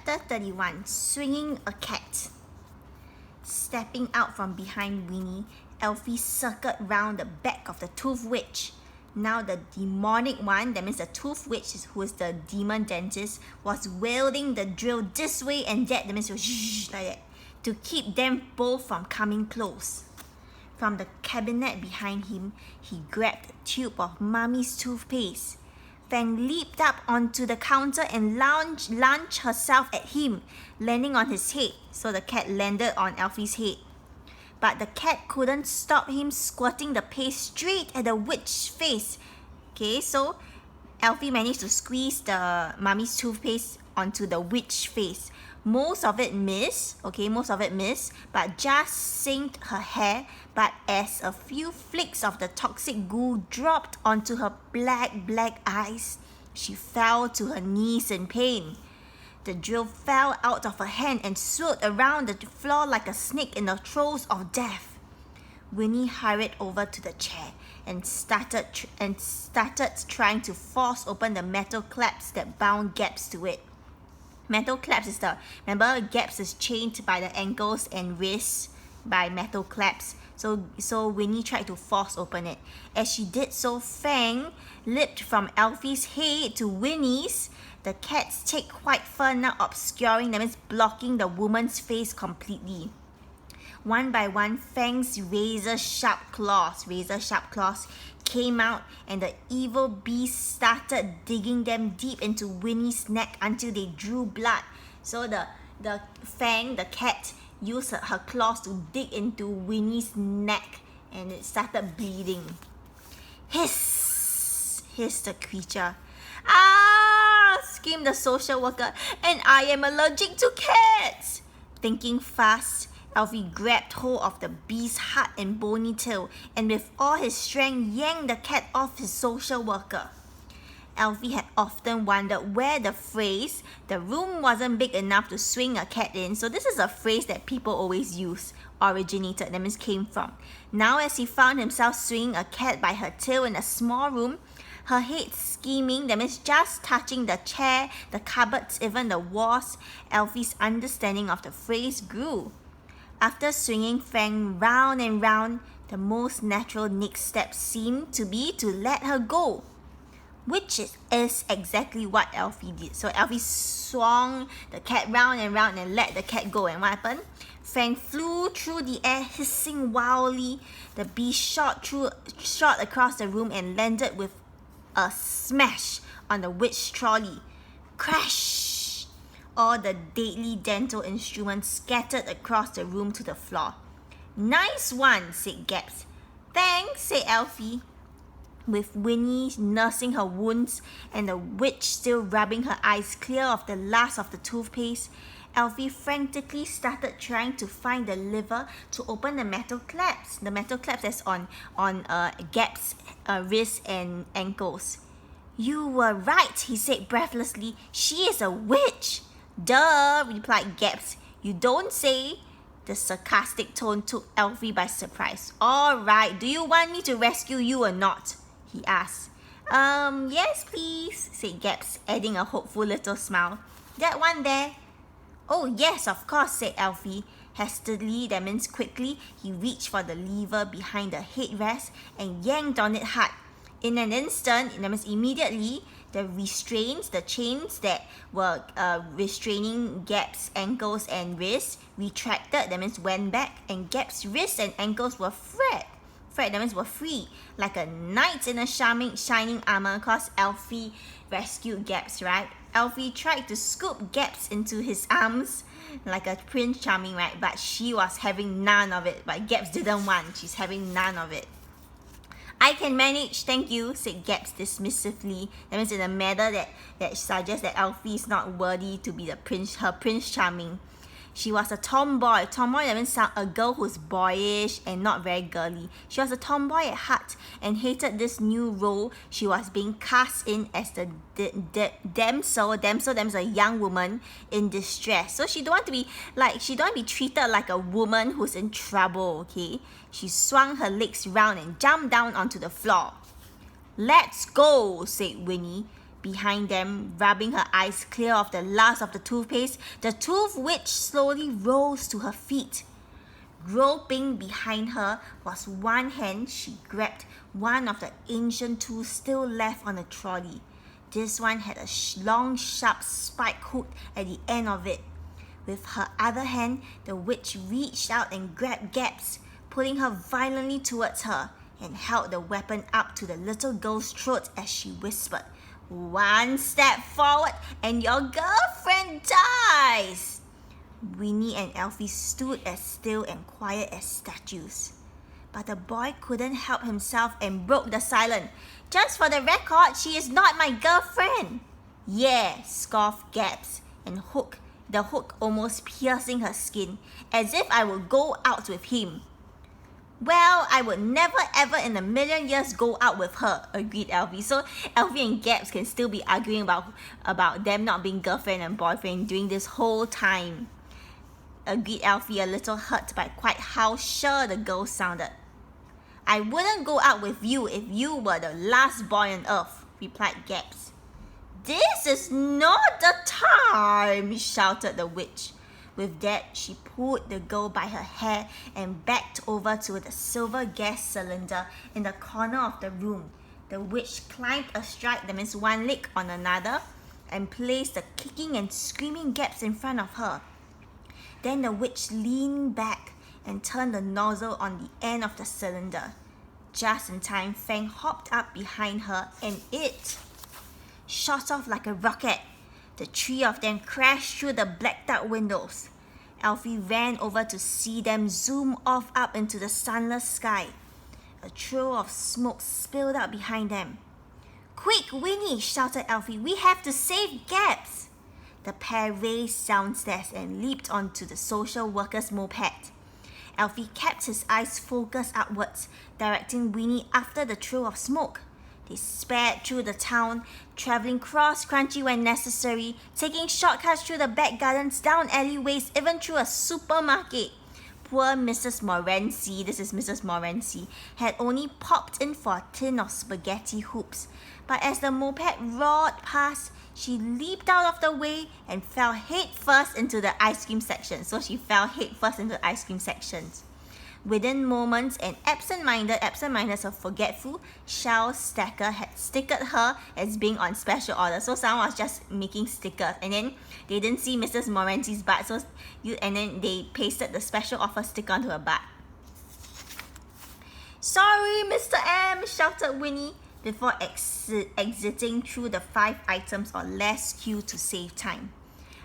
Chapter 31, Swinging a Cat. Stepping out from behind Winnie, Elfie circled round the back of the Tooth Witch. Now the demonic one, that means the Tooth Witch, who is the demon dentist, was wielding the drill this way and that means shh, like that, to keep them both from coming close. From the cabinet behind him, he grabbed a tube of Mummy's toothpaste. Fang leaped up onto the counter and launched herself at him, landing on his head. So the cat landed on Elfie's head. But the cat couldn't stop him squirting the paste straight at the witch's face. Okay, so Elfie managed to squeeze the Mummy's toothpaste onto the witch's face. Most of it missed, but just sinked her hair. But as a few flicks of the toxic goo dropped onto her black eyes, she fell to her knees in pain. The drill fell out of her hand and swirled around the floor like a snake in the throes of death. Winnie hurried over to the chair and started trying to force open the metal clasps that bound Gaps to it. Metal clasps is remember Gaps is chained by the ankles and wrists by metal clasps. So Winnie tried to force open it. As she did so, Fang leaped from Elfie's head to Winnie's. The cat's thick white fur now obscuring, that means blocking the woman's face completely. One by one, Fang's razor-sharp claws came out, and the evil beast started digging them deep into Winnie's neck until they drew blood. So the Fang, the cat, used her claws to dig into Winnie's neck, and it started bleeding. Hiss! Hissed the creature. Ah! Screamed the social worker. And I am allergic to cats! Thinking fast, Elfie grabbed hold of the beast's hard and bony tail and with all his strength yanked the cat off his social worker. Elfie had often wondered where the phrase, "the room wasn't big enough to swing a cat in," so this is a phrase that people always use, originated, that means came from. Now as he found himself swinging a cat by her tail in a small room, her head skimming, that means just touching the chair, the cupboards, even the walls, Elfie's understanding of the phrase grew. After swinging Fang round and round, the most natural next step seemed to be to let her go, which is exactly what Elfie did. So Elfie swung the cat round and round and let the cat go. And what happened? Fang flew through the air, hissing wildly. The beast shot across the room and landed with a smash on the witch trolley. Crash! All the deadly dental instruments scattered across the room to the floor. "Nice one," said Gaps. "Thanks," said Elfie. With Winnie nursing her wounds and the witch still rubbing her eyes clear of the last of the toothpaste, Elfie frantically started trying to find the lever to open the metal clasps. The metal clasps that's on Gaps' wrists and ankles. "You were right," he said breathlessly. "She is a witch." "Duh," replied Gaps. "You don't say." The sarcastic tone took Elfie by surprise. "All right, do you want me to rescue you or not?" he asked. Yes please," said Gaps, adding a hopeful little smile. "That one there?" "Oh yes, of course," said Elfie. Hastily, that means quickly, he reached for the lever behind the headrest and yanked on it hard. In an instant, that means immediately, the chains that were restraining Gaps' ankles and wrists retracted, that means went back, and Gaps' wrists and ankles were freed, that means were free, like a knight in a shining armor, cause Elfie rescued Gaps, right? Elfie tried to scoop Gaps into his arms like a Prince Charming, right? But she was having none of it. But Gaps didn't want. She's having none of it. "I can manage, thank you," said Gaps dismissively. That means in a manner that suggests that Elfie is not worthy to be her Prince Charming. She was a tomboy. Tomboy, that means a girl who's boyish and not very girly. She was a tomboy at heart and hated this new role she was being cast in as the damsel. Damsel is a young woman in distress. So she don't want to be treated like a woman who's in trouble, okay? She swung her legs round and jumped down onto the floor. "Let's go," said Winnie. Behind them, rubbing her eyes clear of the last of the toothpaste, the tooth witch slowly rose to her feet. Groping behind her was one hand. She grabbed one of the ancient tools still left on the trolley. This one had a long, sharp spike hook at the end of it. With her other hand, the witch reached out and grabbed Gaps, pulling her violently towards her, and held the weapon up to the little girl's throat as she whispered, "One step forward and your girlfriend dies!" Winnie and Elfie stood as still and quiet as statues. But the boy couldn't help himself and broke the silence. "Just for the record, she is not my girlfriend." "Yeah," scoffed Gaps, and the hook almost piercing her skin, "as if I would go out with him." "Well, I would never ever in a million years go out with her," agreed Elfie. So Elfie and Gaps can still be arguing about them not being girlfriend and boyfriend during this whole time. Agreed Elfie, a little hurt by quite how sure the girl sounded. "I wouldn't go out with you if you were the last boy on earth," replied Gaps. "This is not the time," shouted the witch. With that, she pulled the girl by her hair and backed over to the silver gas cylinder in the corner of the room. The witch climbed astride, that means one leg on another, and placed the kicking and screaming Gaps in front of her. Then the witch leaned back and turned the nozzle on the end of the cylinder. Just in time, Fang hopped up behind her and it shot off like a rocket. The three of them crashed through the blacked out windows. Elfie ran over to see them zoom off up into the sunless sky. A trail of smoke spilled out behind them. "Quick, Winnie!" shouted Elfie. "We have to save Gaps!" The pair raced downstairs and leaped onto the social worker's moped. Elfie kept his eyes focused upwards, directing Winnie after the trail of smoke. They sped through the town, travelling cross-country when necessary, taking shortcuts through the back gardens, down alleyways, even through a supermarket. Poor Mrs. Morency, this is Mrs. Morency, had only popped in for a tin of spaghetti hoops. But as the moped roared past, she leaped out of the way and fell head first into the ice cream section. So she fell head first into the ice cream sections. Within moments, an absent-minded so forgetful, Shell Stacker had stickered her as being on special order. So someone was just making stickers, and then they didn't see Mrs. Morency's butt, and then they pasted the special offer sticker onto her butt. "Sorry, Mr. M," shouted Winnie before exiting through the 5 items or less queue to save time.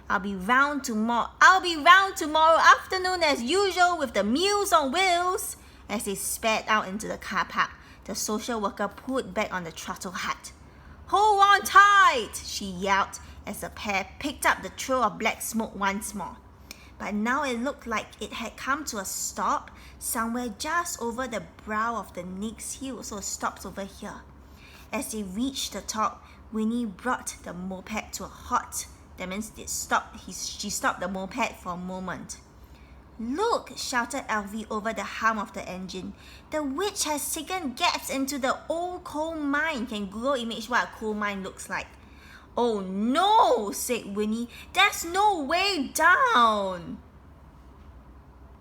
I'll be round tomorrow afternoon as usual with the Meals on Wheels." As they sped out into the car park, the social worker pulled back on the throttle hat. "Hold on tight," she yelled as the pair picked up the trail of black smoke once more. But now it looked like it had come to a stop somewhere just over the brow of the next hill, so it stops over here. As they reached the top, Winnie brought the moped to a halt. That means she stopped the moped for a moment. "Look," shouted Elfie over the hum of the engine. "The witch has taken Gaps into the old coal mine." Can Google image what a coal mine looks like? "Oh no," said Winnie. "There's no way down."